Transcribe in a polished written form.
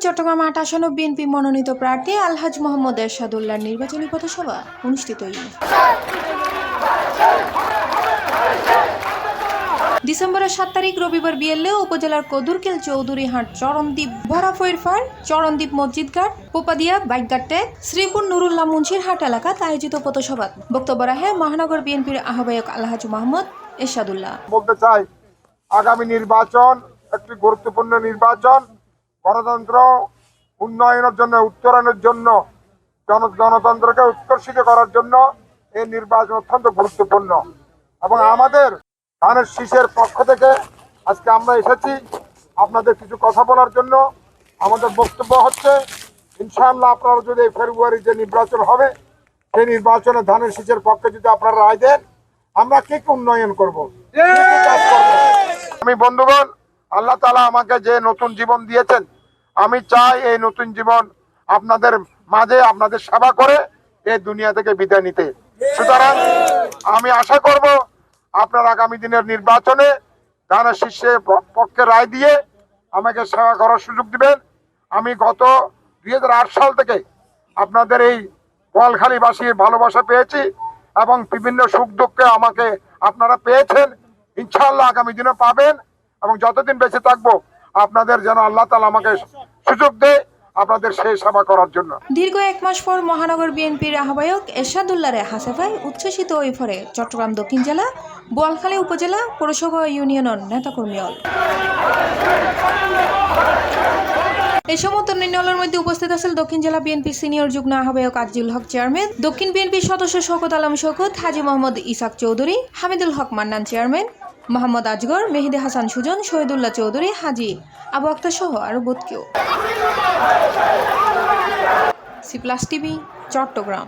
চট্টগ্রাম ৮ আসন বিএনপি মনোনীত প্রার্থী আলহাজ মোহাম্মদ এরশাদুল্লাহর নির্বাচনী পথসভা অনুষ্ঠিত। ডিসেম্বরের ৭ তারিখ রবিবার বিএলএ উপজেলার কদুরকেল চৌধুরীহাট চরণদ্বীপ ভরাফইরফার চরণদ্বীপ মসজিদঘাট পোপাদিয়া বাইকঘাটে শ্রীপুর নুরুল্লাহ মুন্সিরহাট এলাকাত আয়োজিত পথসভাত বক্তব্য রাখে মহানগর বিএনপির আহ্বায়ক আলহাজ মোহাম্মদ এরশাদুল্লাহ। বলতে চাই, আগামী নির্বাচন একটি গুরুত্বপূর্ণ নির্বাচন। গণতন্ত্র উন্নয়নের জন্য, উত্তরণের জন্য, গণতন্ত্রকে উৎকর্ষিত করার জন্য এই নির্বাচন অত্যন্ত গুরুত্বপূর্ণ। এবং আমাদের ধানের শীষের পক্ষ থেকে আজকে আমরা এসেছি আপনাদের কিছু কথা বলার জন্য। আমাদের বক্তব্য হচ্ছে, ইনশাআল্লাহ আপনারা যদি ফেব্রুয়ারি যে নির্বাচন হবে সেই নির্বাচনে ধানের শীষের পক্ষে যদি আপনারা রায় দেন, আমরা কি উন্নয়ন করব, আমি বন্ধুগণ, আল্লাহ তাআলা আমাকে যে নতুন জীবন দিয়েছেন, আমি চাই এই নতুন জীবন আপনাদের মাঝে আপনাদের সেবা করে এই দুনিয়া থেকে বিদায় নিতে। সুতরাং আমি আশা করব আপনারা আগামী দিনের নির্বাচনে ধানের শীষের পক্ষে রায় দিয়ে আমাকে সেবা করার সুযোগ দিবেন। আমি গত 2008 সাল থেকে আপনাদের এই বোয়ালখালীবাসীর ভালোবাসা পেয়েছি এবং বিভিন্ন সুখ দুঃখে আমাকে আপনারা পেয়েছেন। ইনশাআল্লাহ আগামী দিনে পাবেন এবং যতদিন বেঁচে থাকবো আপনাদের যেন আল্লাহ তাআলা আমাকে সুযোগ দেয় আপনাদের সেই সেবা করার জন্য। দীর্ঘ 1 মাস পর মহানগর বিএনপির আহ্বায়ক এরশাদুল্লাহর হাসেফায় উচ্ছ্বসিত ওইফরে চট্টগ্রাম দক্ষিণ জেলা বোয়ালখালী উপজেলা পৌরসভা ইউনিয়নের নেতাকর্মী। এই সমস্ত নির্ণয়ের মধ্যে উপস্থিত আছেন দক্ষিণ জেলা বিএনপি সিনিয়র যুগ্ম আহ্বায়ক আজিজুল হক চেয়ারম্যান, দক্ষিণ বিএনপির সদস্য শওকত আলম শওকত, হাজী মোহাম্মদ ইসাক চৌধুরী, হামিদুল হক মান্নান চেয়ারম্যান, মোহাম্মদ আজগর, মেহেদি হাসান সুজন, শহীদুল্লাহ চৌধুরী, হাজী আবু আক্তার সহ আরো বহুত কেউ। সি+ টিভি, চট্টগ্রাম।